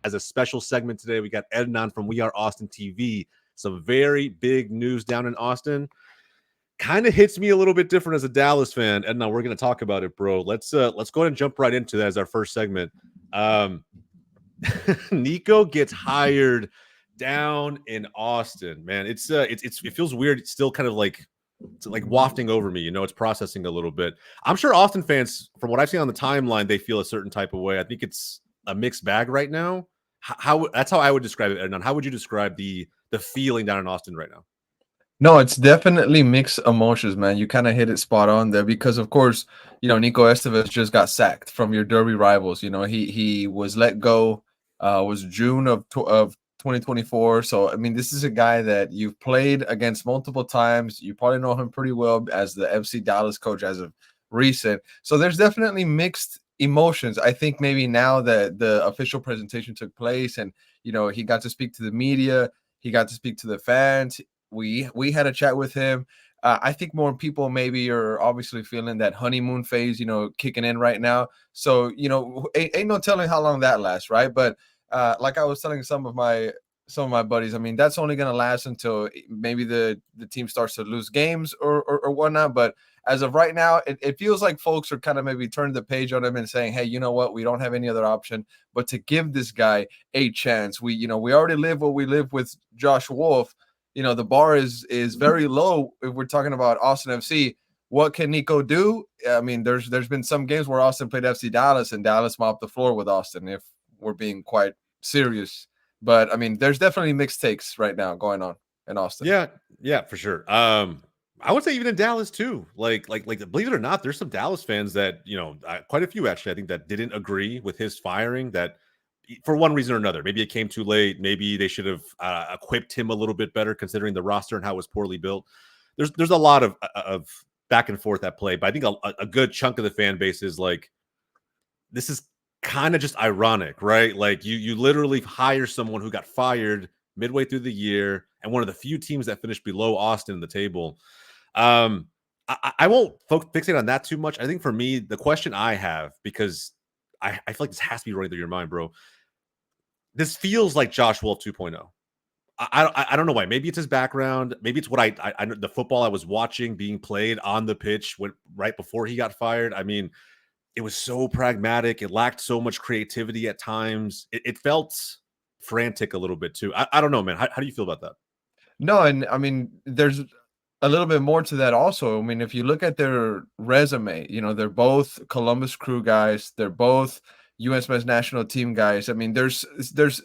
as a special segment today. We got Hernan from We Are Austin TV. Some very big news down in Austin. Kind of hits me a little bit different as a Dallas fan, and now we're going to talk about it, bro. Let's go ahead and jump right into that as our first segment. Nico gets hired down in Austin, man. It feels weird. It's still kind of like it's like wafting over me. It's processing a little bit. I'm sure Austin fans, from what I've seen on the timeline, they feel a certain type of way. I think it's a mixed bag right now. How that's how I would describe it. And how would you describe the feeling down in Austin right now? No, it's definitely mixed emotions, man. You kind of hit it spot on there because, of course, Nico Estevez just got sacked from your derby rivals. He was let go. Was June of 2024. So I mean, this is a guy that you've played against multiple times. You probably know him pretty well as the FC Dallas coach as of recent. So there's definitely mixed emotions. I think maybe now that the official presentation took place and he got to speak to the media, he got to speak to the fans. We had a chat with him. I think more people maybe are obviously feeling that honeymoon phase, kicking in right now. So, ain't no telling how long that lasts, right? But like I was telling some of my buddies, I mean, that's only going to last until maybe the team starts to lose games or whatnot. But as of right now, it feels like folks are kind of maybe turning the page on him and saying, hey, you know what? We don't have any other option but to give this guy a chance. We already live what we live with Josh Wolf. The bar is very low if we're talking about Austin FC. What can Nico do? I mean, there's been some games where Austin played FC Dallas and Dallas mopped the floor with Austin, if we're being quite serious. But I mean, there's definitely mixed takes right now going on in Austin. Yeah, for sure. I would say even in Dallas too. Like, believe it or not, there's some Dallas fans that quite a few actually. I think that didn't agree with his firing. That for one reason or another, maybe it came too late. Maybe they should have equipped him a little bit better, considering the roster and how it was poorly built. There's a lot of back and forth at play, but I think a good chunk of the fan base is like, this is kind of just ironic, right? Like you literally hire someone who got fired midway through the year and one of the few teams that finished below Austin in the table. I won't fixate on that too much. I think for me, the question I have, because I feel like this has to be running through your mind, bro. This feels like Josh Wolf 2.0. I don't know why. Maybe it's his background. Maybe it's what I the football I was watching being played on the pitch right before he got fired. I mean, it was so pragmatic. It lacked so much creativity at times. It felt frantic a little bit too. I don't know, man. How do you feel about that? No, and I mean, there's a little bit more to that also. I mean, if you look at their resume, they're both Columbus Crew guys. They're both U.S. men's national team guys. I mean, there's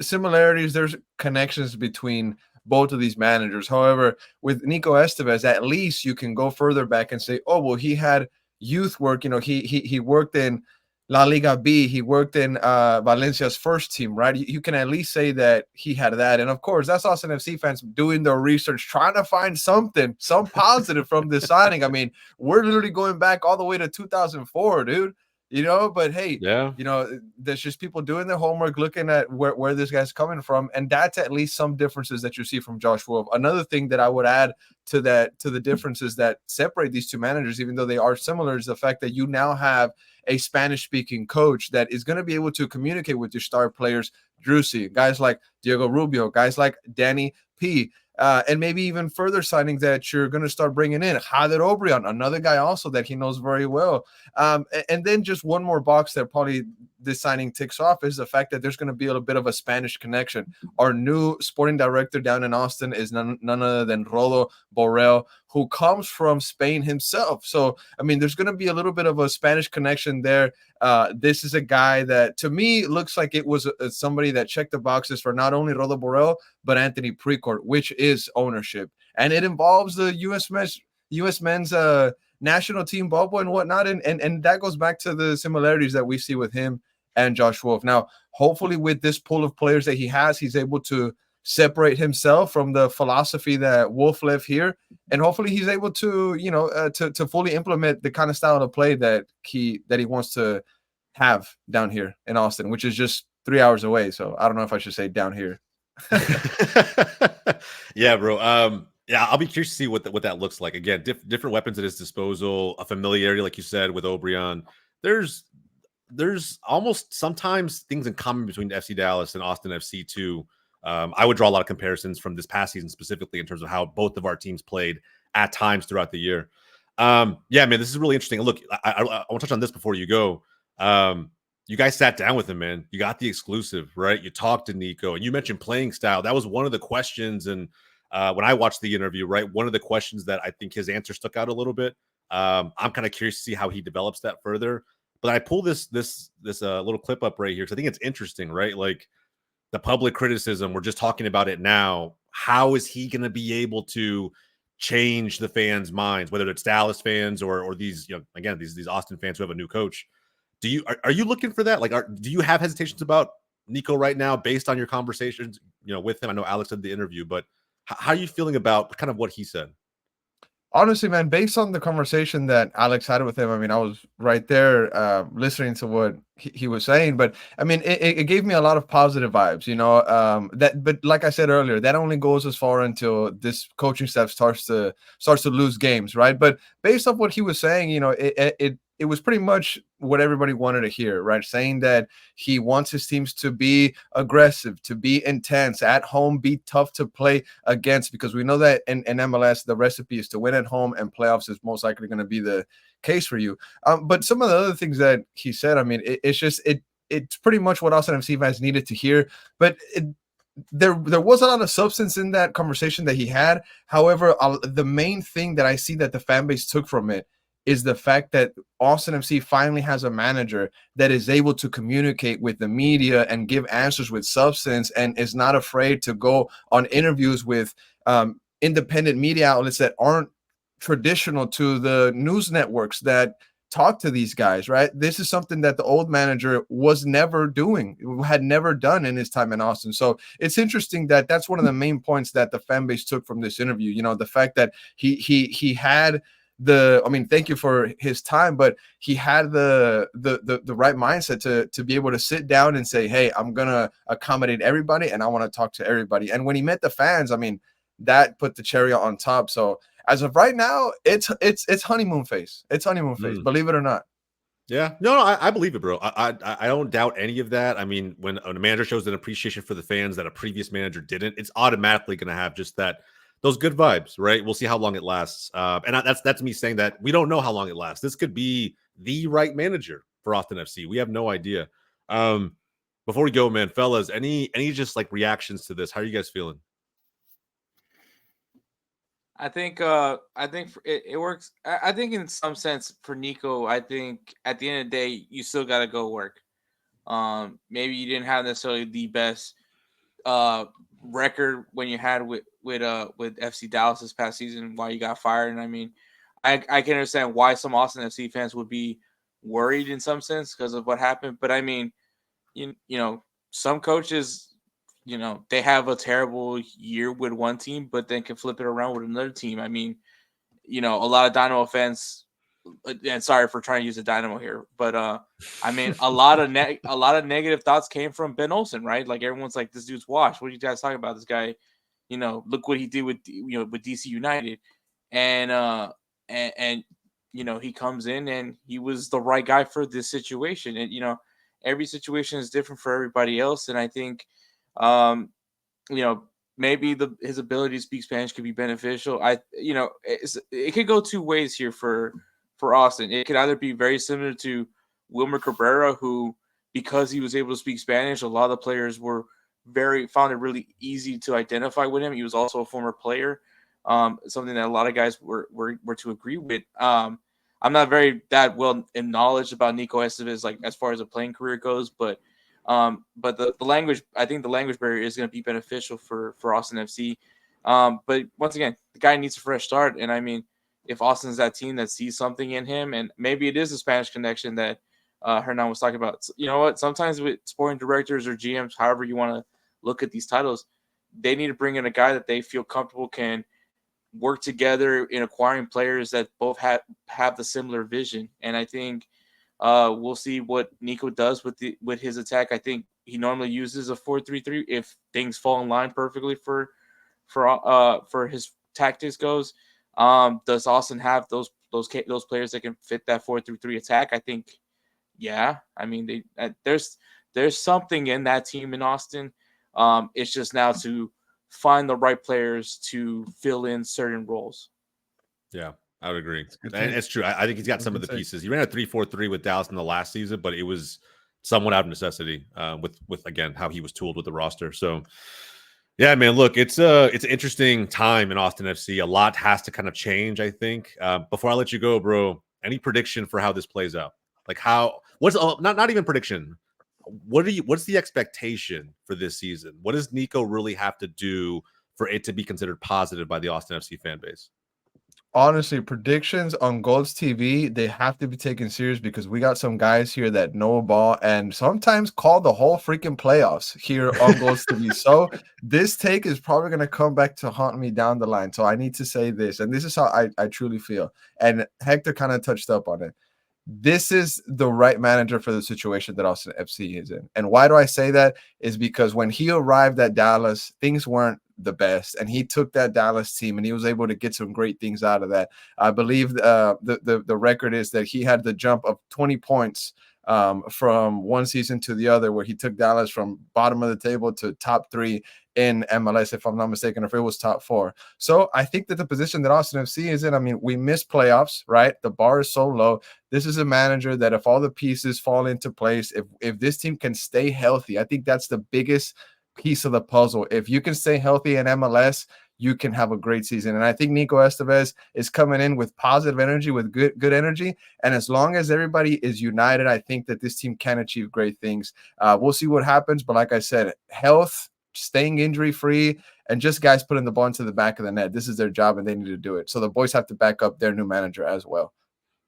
similarities, there's connections between both of these managers. However, with Nico Estevez, at least you can go further back and say, oh, well, he had youth work. He worked in La Liga B. He worked in Valencia's first team, right? You can at least say that he had that. And of course, that's Austin FC fans doing their research, trying to find some positive from this signing. I mean, we're literally going back all the way to 2004, dude. But hey, yeah, there's just people doing their homework, looking at where this guy's coming from. And that's at least some differences that you see from Josh Wolf. Another thing that I would add to the differences that separate these two managers, even though they are similar, is the fact that you now have a Spanish-speaking coach that is going to be able to communicate with your star players, Drusy, guys like Diego Rubio, guys like Danny P., and maybe even further signings that you're going to start bringing in. Jader Obrian, another guy also that he knows very well. And then just one more box that probably this signing ticks off is the fact that there's going to be a little bit of a Spanish connection. Our new sporting director down in Austin is none other than Rodo Borrell, who comes from Spain himself. So, I mean, there's going to be a little bit of a Spanish connection there. This is a guy that, to me, looks like it was somebody that checked the boxes for not only Rodo Borrell, but Anthony Precourt, which is ownership. And it involves the U.S. men's national team bubble and whatnot. And that goes back to the similarities that we see with him and Josh Wolf. Now, hopefully with this pool of players that he has, he's able to separate himself from the philosophy that Wolf left here. And hopefully he's able to, to fully implement the kind of style of play that he wants to have down here in Austin, which is just 3 hours away. So I don't know if I should say down here. Yeah, bro. Yeah, I'll be curious to see what that looks like. Again, different weapons at his disposal, a familiarity, like you said, with Obrian. There's there's almost sometimes things in common between FC Dallas and Austin FC too. I would draw a lot of comparisons from this past season specifically in terms of how both of our teams played at times throughout the year. Yeah, man, this is really interesting. Look, I want to touch on this before you go. You guys sat down with him, man. You got the exclusive, right? You talked to Nico, and you mentioned playing style. That was one of the questions, and when I watched the interview, right, one of the questions that I think his answer stuck out a little bit. I'm kind of curious to see how he develops that further. But I pull this little clip up right here because I think it's interesting, right? Like the public criticism, we're just talking about it now. How is he going to be able to change the fans' minds, whether it's Dallas fans or these, again, these Austin fans who have a new coach? Do you are you looking for that? Like, do you have hesitations about Nico right now based on your conversations, with him? I know Alex did the interview, but how are you feeling about kind of what he said? Honestly, man, based on the conversation that Alex had with him, I mean, I was right there listening to what he was saying, but I mean, it gave me a lot of positive vibes, but like I said earlier, that only goes as far until this coaching staff starts to lose games, right? But based off what he was saying, it was pretty much what everybody wanted to hear, right? Saying that he wants his teams to be aggressive, to be intense, at home, be tough to play against, because we know that in MLS, the recipe is to win at home, and playoffs is most likely going to be the case for you. But some of the other things that he said, I mean, it's pretty much what Austin FC fans needed to hear. But there was a lot of substance in that conversation that he had. However, the main thing that I see that the fan base took from it is the fact that Austin FC finally has a manager that is able to communicate with the media and give answers with substance, and is not afraid to go on interviews with independent media outlets that aren't traditional to the news networks that talk to these guys, right? This is something that the old manager was never doing, had never done in his time in Austin. So it's interesting that that's one of the main points that the fan base took from this interview. The fact that he had I mean, thank you for his time, but he had the right mindset to be able to sit down and say, hey, I'm gonna accommodate everybody and I want to talk to everybody. And when he met the fans, I mean, that put the cherry on top. So as of right now, it's honeymoon phase. It's honeymoon phase, believe it or not. Yeah, no, I believe it, bro. I don't doubt any of that. I mean, when a manager shows an appreciation for the fans that a previous manager didn't, it's automatically going to have just those good vibes, right? We'll see how long it lasts. And that's me saying that we don't know how long it lasts. This could be the right manager for Austin FC. We have no idea. Before we go, man, fellas, any just like reactions to this? How are you guys feeling? I think it works. I think in some sense for Nico, I think at the end of the day, you still got to go work. Maybe you didn't have necessarily the best record when you had with FC Dallas this past season, why you got fired. And I mean, I can understand why some Austin FC fans would be worried in some sense because of what happened. But I mean, some coaches, they have a terrible year with one team, but then can flip it around with another team. I mean, a lot of Dynamo fans, and sorry for trying to use a Dynamo here, but I mean, a lot of negative thoughts came from Ben Olsen, right? Like everyone's like, this dude's washed. What are you guys talking about? This guy, look what he did with with DC United, and he comes in and he was the right guy for this situation, and every situation is different for everybody else, and I think um, maybe his ability to speak Spanish could be beneficial. It could go two ways here for Austin. It could either be very similar to Wilmer Cabrera, who, because he was able to speak Spanish, a lot of the players found it really easy to identify with him. He was also a former player, something that a lot of guys were to agree with. I'm not very that well in knowledge about Nico Estevez, like as far as a playing career goes, but the language, I think the language barrier is going to be beneficial for Austin FC. But once again, the guy needs a fresh start. And I mean, if Austin's that team that sees something in him, and maybe it is a Spanish connection that Hernan was talking about. You know what? Sometimes with sporting directors or GMs, however you want to look at these titles, they need to bring in a guy that they feel comfortable can work together in acquiring players that both have the similar vision. And I think we'll see what Nico does with his attack. I think he normally uses a 4-3-3 if things fall in line perfectly for his tactics goes. Does Austin have those players that can fit that 4-3-3 attack? I think Yeah, I mean, there's something in that team in Austin. It's just now to find the right players to fill in certain roles. Yeah, I would agree. good And take. it's true. I think he's got That's a some of good the take. pieces. He ran a 3-4-3 with Dallas in the last season, but it was somewhat out of necessity with again how he was tooled with the roster. So yeah, man, look, it's an interesting time in Austin FC. A lot has to kind of change, I think. Before I let you go, bro, any prediction for how this plays out? Like what's not even prediction. What's the expectation for this season? What does Nico really have to do for it to be considered positive by the Austin FC fan base? Honestly, predictions on Gold's TV, they have to be taken serious because we got some guys here that know ball and sometimes call the whole freaking playoffs here on Gold's TV. So this take is probably going to come back to haunt me down the line. So I need to say this, and this is how I truly feel. And Hector kind of touched up on it. This is the right manager for the situation that Austin FC is in. And why do I say that? Is because when he arrived at Dallas, things weren't the best, and he took that Dallas team and he was able to get some great things out of that. I believe the record is that he had the jump of 20 points from one season to the other, where he took Dallas from bottom of the table to top 3 in MLS, if I'm not mistaken, if it was top 4. So I think that the position that Austin FC is in, I mean, we missed playoffs, right? The bar is so low. This is a manager that if all the pieces fall into place, if this team can stay healthy, I think that's the biggest piece of the puzzle. If you can stay healthy in MLS, you can have a great season. And I think Nico Estevez is coming in with positive energy, with good energy. And as long as everybody is united, I think that this team can achieve great things. We'll see what happens. But like I said, health, staying injury free, and just guys putting the ball into the back of the net. This is their job and they need to do it. So the boys have to back up their new manager as well.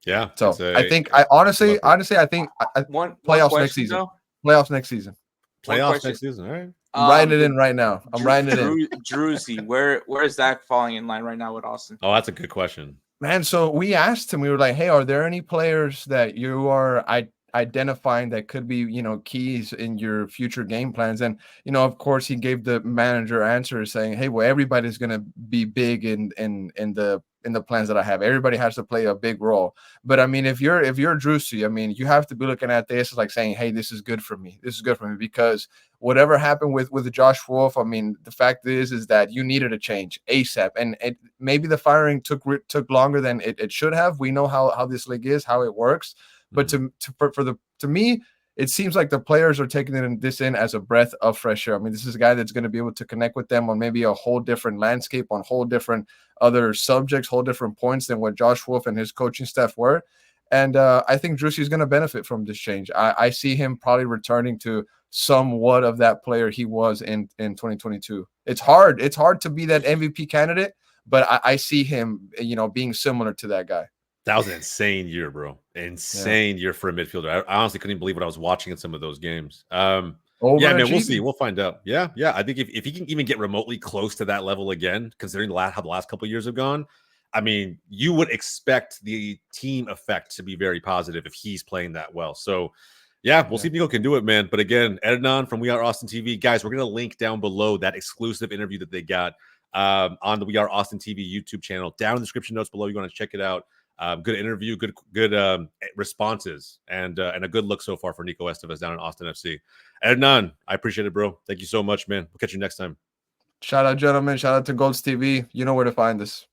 Yeah. So I think I honestly think One playoffs question, next season. though. Playoffs next season. Playoffs next season. All right. I'm writing it in right now. I'm writing it in. Druzy, where is that falling in line right now with Austin? Oh, that's a good question. Man, so we asked him, we were like, hey, are there any players that you are identifying that could be, you know, keys in your future game plans? And, you know, of course, he gave the manager answer saying, hey, well, everybody's going to be big in the plans that I have. Everybody has to play a big role. But I mean, if you're Druzy, I mean, you have to be looking at this as like saying, hey, this is good for me. This is good for me, because whatever happened with Josh Wolf, I mean, the fact is that you needed a change ASAP. And maybe the firing took longer than it should have. We know how this league is, how it works. But to me, it seems like the players are taking this in as a breath of fresh air. I mean, this is a guy that's going to be able to connect with them on maybe a whole different landscape, on whole different other subjects, whole different points than what Josh Wolf and his coaching staff were. And I think Druzy is going to benefit from this change. I see him probably returning to somewhat of that player he was in 2022. It's hard. It's hard to be that MVP candidate, but I see him, you know, being similar to that guy. That was an insane year, bro. Insane year for a midfielder. I honestly couldn't believe what I was watching in some of those games. Yeah, man, we'll see. We'll find out. Yeah. I think if he can even get remotely close to that level again, considering how the last couple of years have gone, I mean, you would expect the team effect to be very positive if he's playing that well. So, yeah, we'll see if Nico can do it, man. But again, Hernan from We Are Austin TV. Guys, we're going to link down below that exclusive interview that they got on the We Are Austin TV YouTube channel. Down in the description notes below, you want to check it out. Good interview, good responses, and a good look so far for Nico Estevez down in Austin FC. Hernan, I appreciate it, bro. Thank you so much, man. We'll catch you next time. Shout out, gentlemen. Shout out to Golds TV. You know where to find us.